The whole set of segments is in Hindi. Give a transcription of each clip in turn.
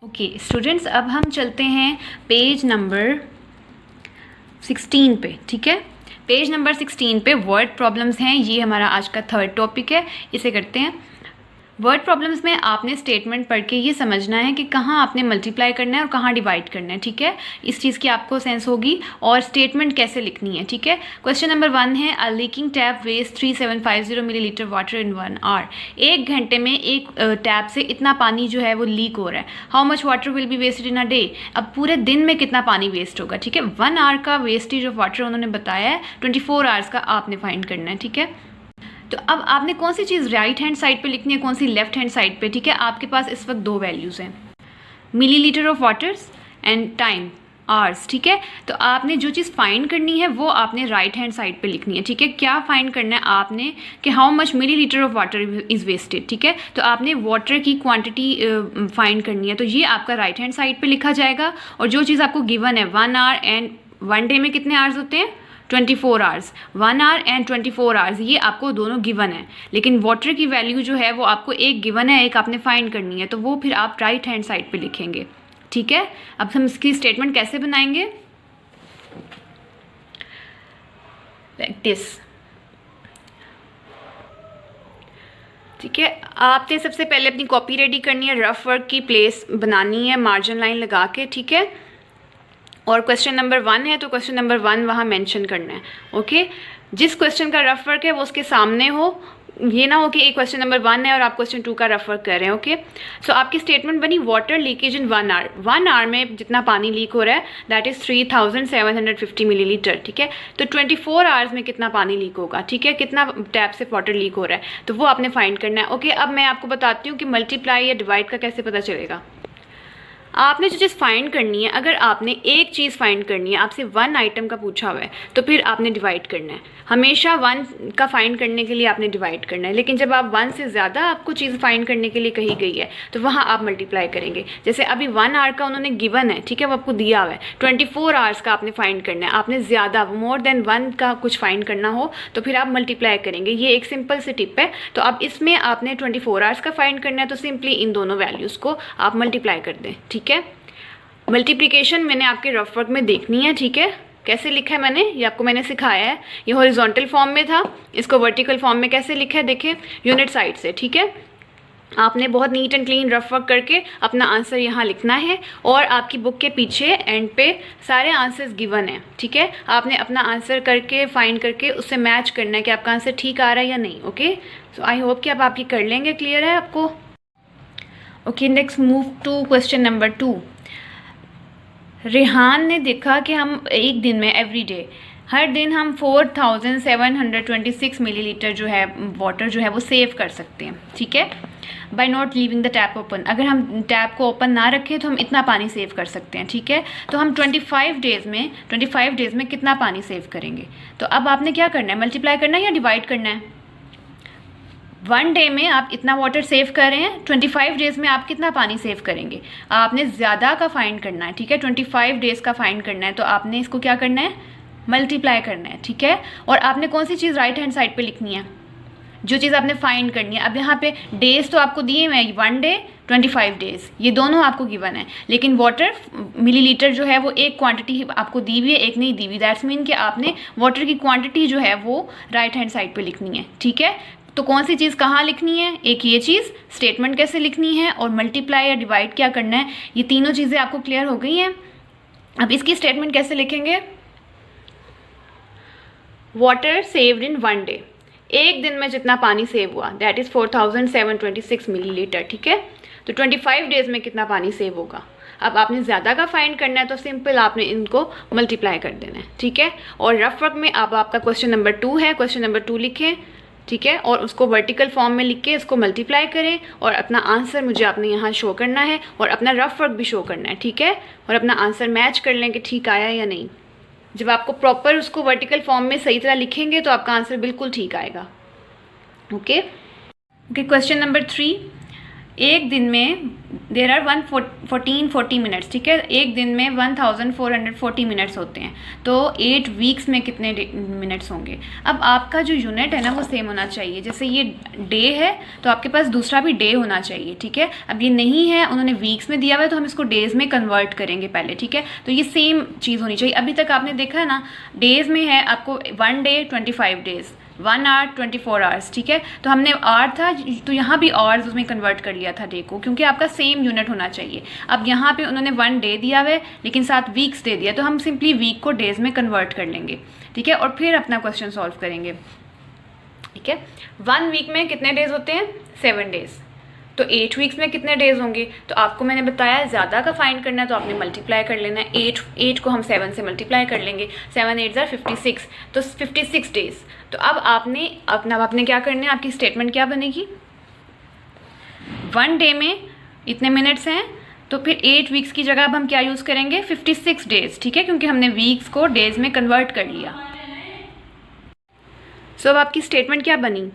ओके स्टूडेंट्स, अब हम चलते हैं पेज नंबर 16 पे। ठीक है, पेज नंबर 16 पे वर्ड प्रॉब्लम्स हैं। ये हमारा आज का थर्ड टॉपिक है, इसे करते हैं। वर्ड प्रॉब्लम्स में आपने स्टेटमेंट पढ़ के ये समझना है कि कहाँ आपने मल्टीप्लाई करना है और कहाँ डिवाइड करना है। ठीक है, इस चीज़ की आपको सेंस होगी और स्टेटमेंट कैसे लिखनी है। ठीक है, क्वेश्चन नंबर 1 है a leaking tap waste 3750 millilitre water in 1 hour. 1 घंटे में एक टैप से इतना पानी जो है वो लीक हो रहा है। How much water will be wasted in a day. अब पूरे दिन में कितना पानी वेस्ट होगा। ठीक है, 1 आवर का वेस्टेज ऑफ वाटर उन्होंने बताया है, 24 आवर्स का आपने फाइंड करना है। ठीक है, तो अब आपने कौन सी चीज़ राइट हैंड साइड पे लिखनी है, कौन सी लेफ्ट हैंड साइड पे। ठीक है, आपके पास इस वक्त दो वैल्यूज़ हैं, millilitre of waters and time hours. ठीक है, तो आपने जो चीज़ फाइंड करनी है वो आपने राइट हैंड साइड पे लिखनी है। ठीक है, क्या फाइंड करना है आपने कि how much millilitre of water is wasted. ठीक है, तो आपने वाटर की क्वांटिटी फाइंड करनी है, तो ये आपका राइट हैंड साइड पे लिखा जाएगा। और जो चीज़ आपको गिवन है 1 आवर एंड 1 डे में कितने आवर्स होते हैं, 24 आवर्स। 1 आवर एंड 24 आवर्स ये आपको दोनों गिवन है, लेकिन वाटर की वैल्यू जो है वो आपको एक गिवन है, एक आपने फाइंड करनी है, तो वो फिर आप राइट हैंड साइड पे लिखेंगे। ठीक है, अब हम इसकी स्टेटमेंट कैसे बनाएंगे, लाइक दिस। ठीक है, आपने सबसे पहले अपनी कॉपी रेडी करनी है, रफ वर्क की प्लेस बनानी है मार्जिन लाइन लगा के। ठीक है, और क्वेश्चन नंबर 1 है तो क्वेश्चन नंबर 1 वहाँ मेंशन करना है। ओके, जिस क्वेश्चन का रफ वर्क है वो उसके सामने हो, ये ना हो कि एक क्वेश्चन नंबर 1 है और आप क्वेश्चन 2 का रफ वर्क कर रहे हैं। ओके, सो आपकी स्टेटमेंट बनी water leakage in 1 hour. 1 hour में जितना पानी लीक हो रहा है दैट इज़ 3750 मिलीलीटर। ठीक है, तो 24 आवर्स में कितना पानी लीक होगा। ठीक है, कितना टैप से वाटर लीक हो रहा है, तो वो आपने फाइंड करना है। ओके, अब मैं आपको बताती हूँ कि मल्टीप्लाई या डिवाइड का कैसे पता चलेगा। आपने जो चीज़ फाइंड करनी है, अगर आपने एक चीज़ फाइंड करनी है, आपसे 1 आइटम का पूछा हुआ है, तो फिर आपने डिवाइड करना है। हमेशा 1 का फाइंड करने के लिए आपने डिवाइड करना है, लेकिन जब आप 1 से ज़्यादा आपको चीज़ फाइंड करने के लिए कही गई है तो वहाँ आप मल्टीप्लाई करेंगे। जैसे अभी 1 आवर का उन्होंने गिवन है, ठीक है, वो आपको दिया हुआ है। 24 आवर्स का आपने फाइंड करना है, आपने ज़्यादा मोर देन 1 का कुछ फाइंड करना हो तो फिर आप मल्टीप्लाई करेंगे। ये एक सिंपल सी टिप है। तो अब इसमें आपने 24 आवर्स का फाइंड करना है, तो सिंपली इन दोनों वैल्यूज़ को आप मल्टीप्लाई कर दें। ठीक है, मल्टीप्लिकेशन मैंने आपके रफ वर्क में देखनी है। ठीक है, कैसे लिखा है मैंने, ये आपको मैंने सिखाया है। ये हॉरिजॉन्टल फॉर्म में था, इसको वर्टिकल फॉर्म में कैसे लिखा है देखिए, यूनिट साइड से। ठीक है, आपने बहुत neat and clean rough work करके अपना आंसर यहाँ लिखना है, और आपकी बुक के पीछे एंड पे सारे आंसर्स गिवन हैं। ठीक है, आपने अपना आंसर करके फाइंड करके उससे मैच करना है कि आपका आंसर ठीक आ रहा है या नहीं। ओके, सो आई होप कि आप ये कर लेंगे। क्लियर है आपको। Okay, next move to question number 2। Rehan ने देखा कि हम एक दिन में एवरी डे, हर दिन हम 4726 मिलीलीटर जो है वाटर जो है वो सेव कर सकते हैं। ठीक है, by not leaving the tap open. अगर हम टैप को ओपन ना रखें तो हम इतना पानी सेव कर सकते हैं। ठीक है, तो हम 25 डेज़ में कितना पानी सेव करेंगे। तो अब आपने क्या करना है, मल्टीप्लाई करना है या डिवाइड करना है। 1 डे में आप इतना वाटर सेव कर रहे हैं, 25 डेज़ में आप कितना पानी सेव करेंगे। आपने ज़्यादा का फाइंड करना है। ठीक है, 25 डेज़ का फाइंड करना है, तो आपने इसको क्या करना है, मल्टीप्लाई करना है। ठीक है, और आपने कौन सी चीज़ राइट हैंड साइड पे लिखनी है, जो चीज़ आपने फाइंड करनी है। अब यहाँ पे डेज़ तो आपको दिए हुए हैं, 1 डे 25 डेज़, ये दोनों आपको गिवन है, लेकिन वाटर मिलीलीटर जो है वो एक क्वांटिटी आपको दी हुई है, एक नहीं दी हुई। दैट्स मीन कि आपने वाटर की क्वांटिटी जो है वो राइट हैंड साइड पे लिखनी है। ठीक है, तो कौन सी चीज़ कहाँ लिखनी है, एक ये चीज़, स्टेटमेंट कैसे लिखनी है, और मल्टीप्लाई या डिवाइड क्या करना है, ये तीनों चीज़ें आपको क्लियर हो गई हैं। अब इसकी स्टेटमेंट कैसे लिखेंगे, वाटर सेव्ड इन 1 डे, एक दिन में जितना पानी सेव हुआ दैट इज़ 4726 मिलीलीटर। ठीक है, तो 25 डेज़ में कितना पानी सेव होगा। अब आपने ज़्यादा का फाइंड करना है, तो सिंपल आपने इनको मल्टीप्लाई कर देना है। ठीक है, और रफ वर्क में अब आपका क्वेश्चन नंबर 2 है, क्वेश्चन नंबर 2 लिखें। ठीक है, और उसको वर्टिकल फॉर्म में लिख के इसको मल्टीप्लाई करें, और अपना आंसर मुझे आपने यहाँ शो करना है, और अपना रफ वर्क भी शो करना है। ठीक है, और अपना आंसर मैच कर लें कि ठीक आया या नहीं। जब आपको प्रॉपर उसको वर्टिकल फॉर्म में सही तरह लिखेंगे तो आपका आंसर बिल्कुल ठीक आएगा। Okay, question number 3। एक दिन में देर आर 1440 मिनट्स, ठीक है, एक दिन में 1440 मिनट्स होते हैं, तो 8 वीक्स में कितने मिनट्स होंगे। अब आपका जो यूनिट है ना वो सेम होना चाहिए, जैसे ये डे है तो आपके पास दूसरा भी डे होना चाहिए, ठीक है। अब ये नहीं है, उन्होंने वीक्स में दिया हुआ है तो हम इसको डेज़ में कन्वर्ट करेंगे पहले, ठीक है। तो ये सेम चीज़ होनी चाहिए। अभी तक आपने देखा है ना, डेज़ में है आपको 1 डे 25 डेज़, 1 आवर 24 आवर्स, ठीक है। तो हमने आवर था तो यहाँ भी आवर्स उसमें कन्वर्ट कर लिया था डे को, क्योंकि आपका सेम यूनिट होना चाहिए। अब यहाँ पे उन्होंने 1 डे दिया हुआ है लेकिन साथ वीक्स दे दिया, तो हम सिंपली वीक को डेज में कन्वर्ट कर लेंगे, ठीक है, और फिर अपना क्वेश्चन सॉल्व करेंगे, ठीक है। 1 वीक में कितने डेज होते हैं? 7 डेज। तो 8 वीक्स में कितने डेज होंगे? तो आपको मैंने बताया ज़्यादा का फाइंड करना है तो आपने मल्टीप्लाई कर लेना है। 8 को हम 7 से मल्टीप्लाई कर लेंगे, 7 8 ज़ा 56, तो 56 डेज। तो अब आपने क्या करना है, आपकी स्टेटमेंट क्या बनेगी? 1 डे में इतने मिनट्स हैं, तो फिर 8 वीक्स की जगह अब हम क्या यूज़ करेंगे? 56 डेज, ठीक है, क्योंकि हमने वीक्स को डेज में कन्वर्ट कर लिया। सो अब आपकी स्टेटमेंट क्या बनी?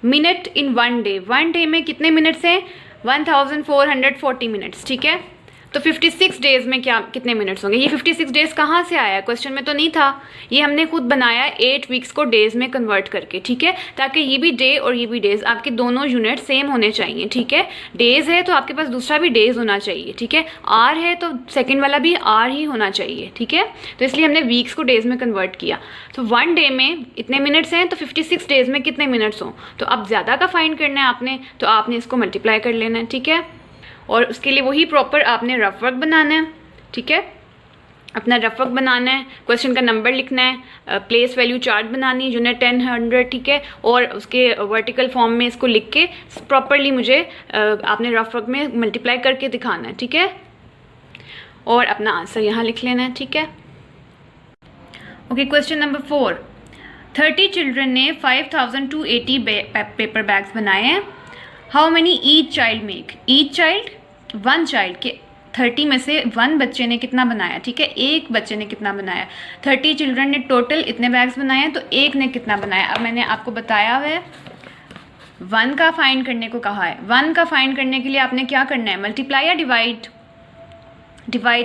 मिनट इन 1 डे, 1 डे में कितने मिनट्स हैं? 1440 मिनट्स, ठीक है। तो 56 डेज़ में कितने मिनट्स होंगे? ये 56 डेज़ कहाँ से आया? क्वेश्चन में तो नहीं था, ये हमने खुद बनाया 8 वीक्स को डेज़ में कन्वर्ट करके, ठीक है, ताकि ये भी डे और ये भी डेज़, आपके दोनों यूनिट सेम होने चाहिए, ठीक है। डेज़ है तो आपके पास दूसरा भी डेज़ होना चाहिए, ठीक है। आर है तो सेकेंड वाला भी आर ही होना चाहिए, ठीक है। तो इसलिए हमने वीक्स को डेज़ में कन्वर्ट किया। तो 1 डे में इतने मिनट्स हैं, तो 56 डेज़ में कितने मिनट्स हों? तो अब ज़्यादा का फाइंड करना है आपने, तो आपने इसको मल्टीप्लाई कर लेना है, ठीक है। और उसके लिए वही प्रॉपर आपने रफ वर्क बनाना है, ठीक है। अपना रफ वर्क बनाना है, क्वेश्चन का नंबर लिखना है, प्लेस वैल्यू चार्ट बनानी है, यूनिट 10 100, ठीक है, और उसके वर्टिकल फॉर्म में इसको लिख के प्रॉपरली मुझे आपने रफ वर्क में मल्टीप्लाई करके दिखाना है, ठीक है, और अपना आंसर यहाँ लिख लेना है, ठीक है। ओके, क्वेश्चन नंबर 4, 30 चिल्ड्रन ने 5280 पेपर बैग्स बनाए हैं। How many each child make? Each child, 1 child के 30 में से 1 बच्चे ने कितना बनाया, ठीक है, एक बच्चे ने कितना बनाया। 30 चिल्ड्रन ने टोटल इतने बैग्स बनाए हैं, तो एक ने कितना बनाया? अब मैंने आपको बताया हुआ है 1 का फाइंड करने को कहा है। 1 का फाइंड करने के लिए आपने क्या करना है? मल्टीप्लाई या डिवाइड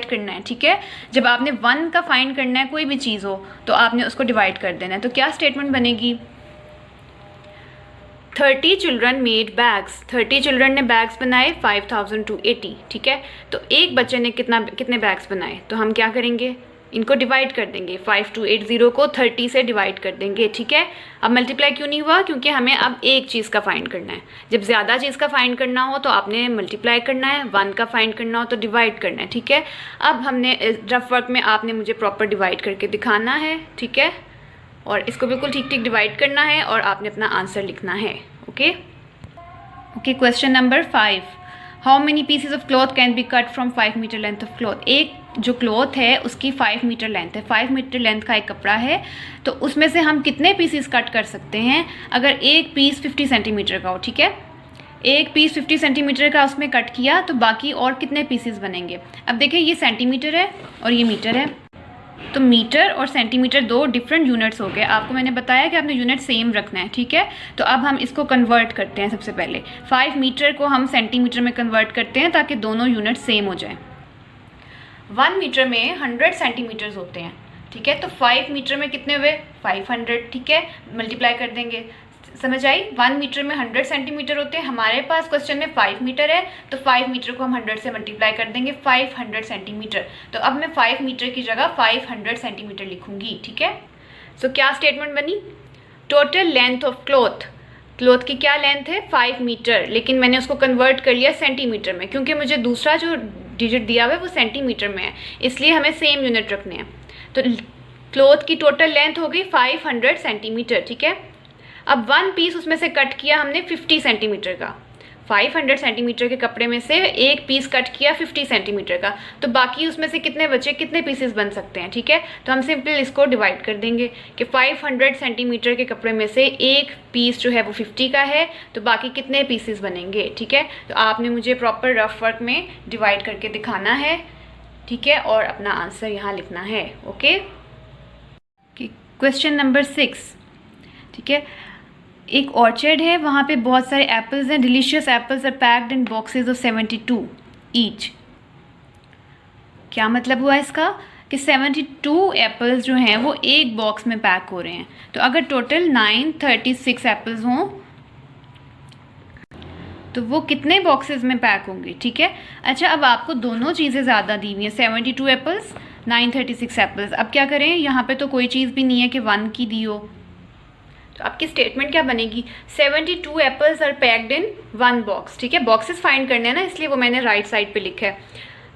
करना है, ठीक है। जब आपने 1 का फाइंड करना है, कोई भी चीज़ हो, तो आपने उसको डिवाइड कर देना है। तो क्या स्टेटमेंट बनेगी? 30 चिल्ड्रन मेड बैग्स, 30 चिल्ड्रन ने बैग्स बनाए 5280, ठीक है। तो एक बच्चे ने कितने बैग्स बनाए? तो हम क्या करेंगे? इनको डिवाइड कर देंगे, 5280 को 30 से डिवाइड कर देंगे, ठीक है। अब मल्टीप्लाई क्यों नहीं हुआ? क्योंकि हमें अब एक चीज़ का फाइंड करना है। जब ज़्यादा चीज़ का फाइंड करना हो तो आपने मल्टीप्लाई करना है, 1 का फाइंड करना हो तो डिवाइड करना है, ठीक है। अब हमने रफ वर्क में आपने मुझे प्रॉपर डिवाइड करके दिखाना है, ठीक है, और इसको बिल्कुल ठीक ठीक डिवाइड करना है और आपने अपना आंसर लिखना है, okay. Okay, question number 5, how many pieces of cloth can be cut from 5 metre length of cloth? एक जो क्लॉथ है उसकी 5 मीटर लेंथ है, 5 मीटर लेंथ का एक कपड़ा है, तो उसमें से हम कितने पीसेस कट कर सकते हैं? अगर एक पीस 50 सेंटीमीटर का हो, ठीक है, एक पीस 50 सेंटीमीटर का उसमें कट किया, तो बाकी और कितने पीसेस बनेंगे? अब देखिए, ये सेंटीमीटर है और ये मीटर है, तो मीटर और सेंटीमीटर 2 डिफरेंट यूनिट्स हो गए। आपको मैंने बताया कि आपने यूनिट सेम रखना है, ठीक है। तो अब हम इसको कन्वर्ट करते हैं। सबसे पहले 5 मीटर को हम सेंटीमीटर में कन्वर्ट करते हैं ताकि दोनों यूनिट सेम हो जाएं। 1 मीटर में 100 सेंटीमीटर्स होते हैं, ठीक है, तो 5 मीटर में कितने हुए? 500, ठीक है, मल्टीप्लाई कर देंगे। समझ आई? 1 मीटर में 100 सेंटीमीटर होते हैं, हमारे पास क्वेश्चन में 5 मीटर है, तो 5 मीटर को हम 100 से मल्टीप्लाई कर देंगे, 500 सेंटीमीटर। तो अब मैं 5 मीटर की जगह 500 सेंटीमीटर लिखूंगी, ठीक है। सो क्या स्टेटमेंट बनी? टोटल लेंथ ऑफ क्लॉथ की क्या लेंथ है? 5 मीटर, लेकिन मैंने उसको कन्वर्ट कर लिया सेंटीमीटर में, क्योंकि मुझे दूसरा जो डिजिट दिया हुआ है वो सेंटीमीटर में है, इसलिए हमें सेम यूनिट रखने हैं। तो क्लॉथ की टोटल लेंथ हो गई 500 सेंटीमीटर, ठीक है। अब 1 पीस उसमें से कट किया हमने 50 सेंटीमीटर का, 500 सेंटीमीटर के कपड़े में से एक पीस कट किया 50 सेंटीमीटर का, तो बाकी उसमें से कितने बचे, कितने पीसेस बन सकते हैं, ठीक है। तो हम सिंपल इसको डिवाइड कर देंगे कि 500 सेंटीमीटर के कपड़े में से एक पीस जो है वो 50 का है, तो बाकी कितने पीसेस बनेंगे, ठीक है। तो आपने मुझे प्रॉपर रफ वर्क में डिवाइड करके दिखाना है, ठीक है, और अपना आंसर यहाँ लिखना है, ओके। क्वेश्चन नंबर 6, ठीक है, एक ऑर्चर्ड है, वहाँ पे बहुत सारे एप्पल्स हैं, delicious apples are packed in boxes of 72 each. क्या मतलब हुआ इसका कि 72 एप्पल्स जो हैं वो एक बॉक्स में पैक हो रहे हैं। तो अगर टोटल 936 एप्पल्स हों तो वो कितने बॉक्सेस में पैक होंगे, ठीक है। अच्छा, अब आपको दोनों चीज़ें ज़्यादा दी हुई हैं, 72 एप्पल्स, 936 एप्पल्स। अब क्या करें, यहाँ पे तो कोई चीज़ भी नहीं है कि 1 की दी हो, तो आपकी स्टेटमेंट क्या बनेगी, 72 apples are packed in 1 box, ठीक है। बॉक्सेस फाइंड करने हैं ना, इसलिए वो मैंने राइट साइड पे लिखा है।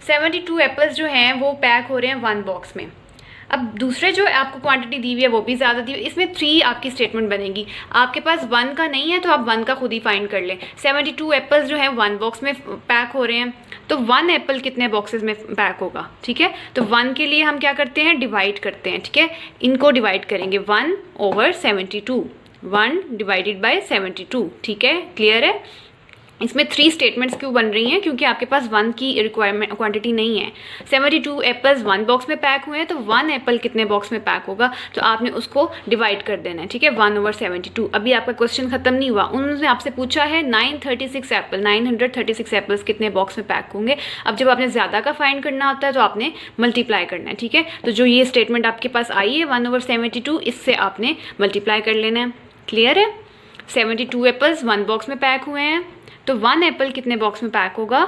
72 एप्पल्स जो हैं वो पैक हो रहे हैं 1 बॉक्स में। अब दूसरे जो आपको क्वांटिटी दी हुई है वो भी ज़्यादा दी हुई है, इसमें 3 आपकी स्टेटमेंट बनेगी। आपके पास 1 का नहीं है तो आप 1 का खुद ही फाइंड कर लें। 72 एप्पल्स जो है 1 बॉक्स में पैक हो रहे हैं, तो 1 एप्पल कितने बॉक्सेस में पैक होगा, ठीक है। तो 1 के लिए हम क्या करते हैं, डिवाइड करते हैं, ठीक है। इनको डिवाइड करेंगे 1/72, 1 डिवाइडेड बाय 72, ठीक है। क्लियर है। इसमें 3 स्टेटमेंट्स क्यों बन रही हैं, क्योंकि आपके पास 1 की रिक्वायरमेंट क्वांटिटी नहीं है। 72 एप्पल्स 1 बॉक्स में पैक हुए हैं, तो 1 एप्पल कितने बॉक्स में पैक होगा, तो आपने उसको डिवाइड कर देना है, ठीक है, 1/72। अभी आपका क्वेश्चन खत्म नहीं हुआ, उन्होंने आपसे पूछा है 936 एप्पल, 936 एप्पल्स कितने बॉक्स में पैक होंगे। अब जब आपने ज़्यादा का फाइंड करना होता है तो आपने मल्टीप्लाई करना है, ठीक है। तो जो ये स्टेटमेंट आपके पास आई है 1/72, इससे आपने मल्टीप्लाई कर लेना है। क्लियर है। 72 एप्पल्स 1 बॉक्स में पैक हुए हैं, तो 1 एप्पल कितने बॉक्स में पैक होगा,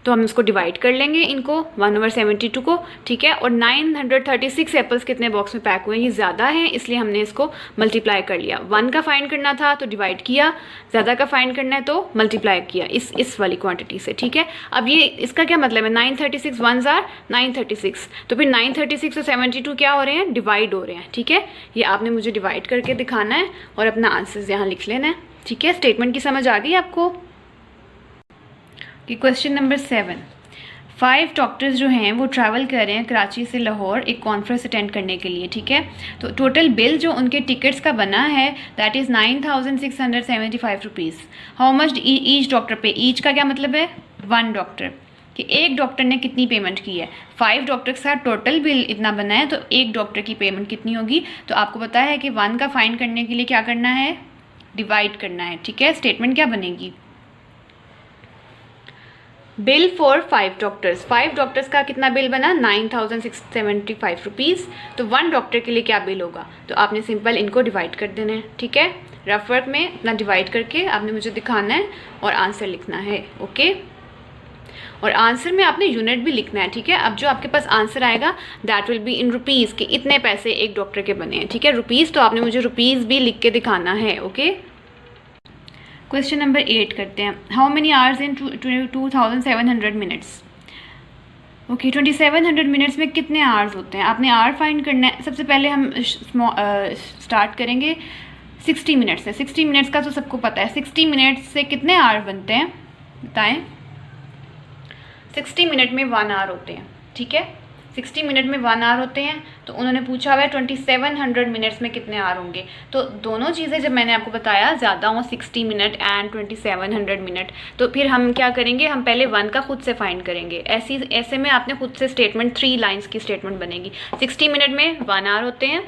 तो हम इसको डिवाइड कर लेंगे इनको 1/72 को, ठीक है। और 936 एप्पल्स कितने बॉक्स में पैक हुए हैं, ये ज़्यादा है इसलिए हमने इसको मल्टीप्लाई कर लिया। 1 का फाइंड करना था तो डिवाइड किया, ज़्यादा का फाइंड करना है तो मल्टीप्लाई किया इस वाली क्वांटिटी से, ठीक है। अब ये इसका क्या मतलब है, 936 1s आर 936, तो फिर 936 और 72 क्या हो रहे हैं, डिवाइड हो रहे हैं, ठीक है। ये आपने मुझे डिवाइड करके दिखाना है और अपना आंसर यहाँ लिख लेना है, ठीक है। स्टेटमेंट की समझ आ गई आपको। कि क्वेश्चन नंबर 7, 5 डॉक्टर्स जो हैं वो ट्रैवल कर रहे हैं कराची से लाहौर एक कॉन्फ्रेंस अटेंड करने के लिए, ठीक है। तो टोटल बिल जो उनके टिकट्स का बना है that is 9675 rupees. How much each doctor पे, ईच का क्या मतलब है, 1 डॉक्टर, कि एक डॉक्टर ने कितनी पेमेंट की है। 5 डॉक्टर के साथ टोटल बिल इतना बना है, तो एक डॉक्टर की पेमेंट कितनी होगी। तो आपको पता है कि 1 का फाइंड करने के लिए क्या करना है, डिवाइड करना है, ठीक है। स्टेटमेंट क्या बनेगी, बिल फॉर 5 डॉक्टर्स, 5 डॉक्टर्स का कितना बिल बना, 9675 रुपीज़। तो 1 डॉक्टर के लिए क्या बिल होगा, तो आपने सिंपल इनको डिवाइड कर देना है, ठीक है। रफ वर्क में अपना डिवाइड करके आपने मुझे दिखाना है और आंसर लिखना है, ओके। और आंसर में आपने यूनिट भी लिखना है, ठीक है। अब जो आपके पास आंसर आएगा that will be in rupees, कि इतने पैसे एक डॉक्टर के बने हैं, ठीक है। रुपीज़ तो आपने मुझे रुपीज़ भी लिख के दिखाना है, ओके। क्वेश्चन नंबर 8 करते हैं। How many hours in 2700 minutes. Okay, 2700 minutes में कितने आवर्स होते हैं, आपने आवर फाइंड करना है। सबसे पहले हम स्टार्ट करेंगे 60 मिनट्स से। 60 मिनट्स का तो सबको पता है, 60 मिनट्स से कितने आवर बनते हैं बताएं। 60 मिनट में 1 आवर होते हैं, ठीक है। 60 मिनट में 1 आवर होते हैं, तो उन्होंने पूछा हुआ है 2700 मिनट्स में कितने आवर होंगे। तो दोनों चीज़ें जब मैंने आपको बताया ज़्यादा हो, 60 मिनट एंड 2700 मिनट, तो फिर हम क्या करेंगे, हम पहले 1 का खुद से फाइंड करेंगे। ऐसे में आपने खुद से स्टेटमेंट 3 लाइन्स की स्टेटमेंट बनेगी। 60 मिनट में 1 आवर होते हैं,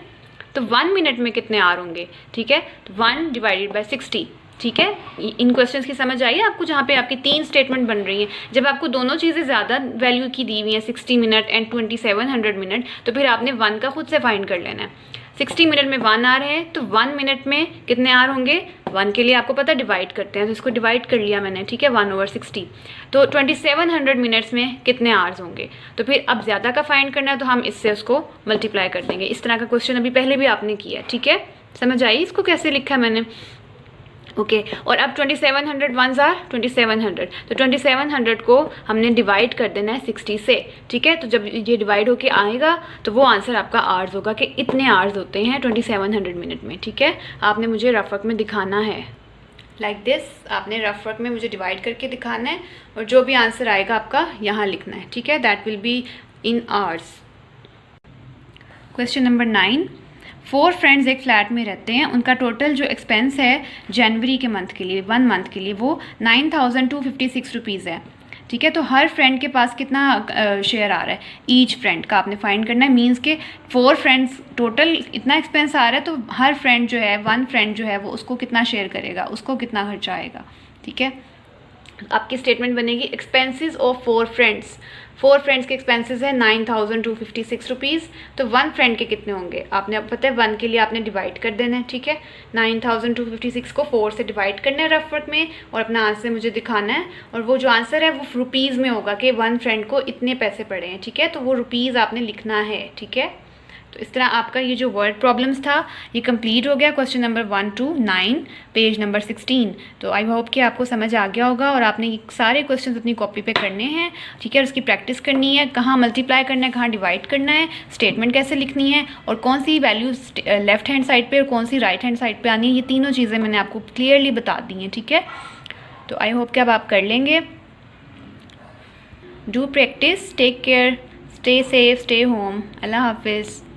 तो 1 मिनट में कितने आवर होंगे, ठीक है। तो 1 डिवाइडेड बाई 60, ठीक है। इन क्वेश्चंस की समझ आई है आपको, जहाँ पे आपकी 3 स्टेटमेंट बन रही हैं। जब आपको दोनों चीज़ें ज़्यादा वैल्यू की दी हुई हैं, 60 मिनट एंड 2700 मिनट, तो फिर आपने 1 का खुद से फाइंड कर लेना है। 60 मिनट में 1 आवर है, तो 1 मिनट में कितने आवर होंगे, 1 के लिए आपको पता डिवाइड करते हैं, तो इसको डिवाइड कर लिया मैंने, ठीक है, 1/60। तो 2700 मिनट्स में कितने आवर्स होंगे, तो फिर अब ज़्यादा का फाइंड करना है तो हम इससे उसको मल्टीप्लाई कर देंगे। इस तरह का क्वेश्चन अभी पहले भी आपने किया, ठीक है। समझ आई इसको कैसे लिखा मैंने, ओके। और अब 2700 1s आर 2700, तो 2700 को हमने डिवाइड कर देना है 60 से, ठीक है। तो जब ये डिवाइड होके आएगा तो वो आंसर आपका आवर्स होगा कि इतने आवर्स होते हैं 2700 मिनट में, ठीक है। आपने मुझे रफ वर्क में दिखाना है लाइक दिस, आपने रफ वर्क में मुझे डिवाइड करके दिखाना है और जो भी आंसर आएगा आपका यहाँ लिखना है, ठीक है। That will be in hours. Question number 9, 4 friends एक फ्लैट में रहते हैं, उनका टोटल जो एक्सपेंस है जनवरी के मंथ के लिए, 1 मंथ के लिए, वो 9256 रुपीज़ है। ठीक है। तो हर फ्रेंड के पास कितना शेयर आ रहा है, ईच फ्रेंड का आपने फाइंड करना है। मींस के 4 फ्रेंड्स टोटल इतना एक्सपेंस आ रहा है, तो हर फ्रेंड जो है, 1 फ्रेंड जो है वो उसको कितना शेयर करेगा, उसको कितना खर्चा आएगा, ठीक है। आपकी स्टेटमेंट बनेगी एक्सपेंसेस ऑफ 4 फ्रेंड्स। 4 फ्रेंड्स के एक्सपेंसेस है 9256 रुपीज़। तो 1 फ्रेंड के कितने होंगे, आपने अब पता है 1 के लिए आपने डिवाइड कर देना है, ठीक है। 9256 को 4 से डिवाइड करना है रफ वर्क में, और अपना आंसर मुझे दिखाना है। और वो जो आंसर है वो रुपीज़ में होगा कि 1 फ्रेंड को इतने पैसे पड़े हैं, ठीक है। तो वो रुपीज़ आपने लिखना है, ठीक है। तो इस तरह आपका ये जो वर्ड प्रॉब्लम्स था ये कंप्लीट हो गया, question number 1 to 9 page number 16। तो आई होप कि आपको समझ आ गया होगा और आपने ये सारे क्वेश्चंस अपनी कॉपी पे करने हैं, ठीक है। उसकी प्रैक्टिस करनी है, कहाँ मल्टीप्लाई करना है, कहाँ डिवाइड करना है, स्टेटमेंट कैसे लिखनी है, और कौन सी वैल्यूज लेफ्ट हैंड साइड पर और कौन सी राइट हैंड साइड पर आनी है। ये तीनों चीज़ें मैंने आपको क्लियरली बता दी हैं, ठीक है। तो आई होप कि अब आप कर लेंगे। Do practice, take care, stay safe, stay home, अल्लाह हाफिज़।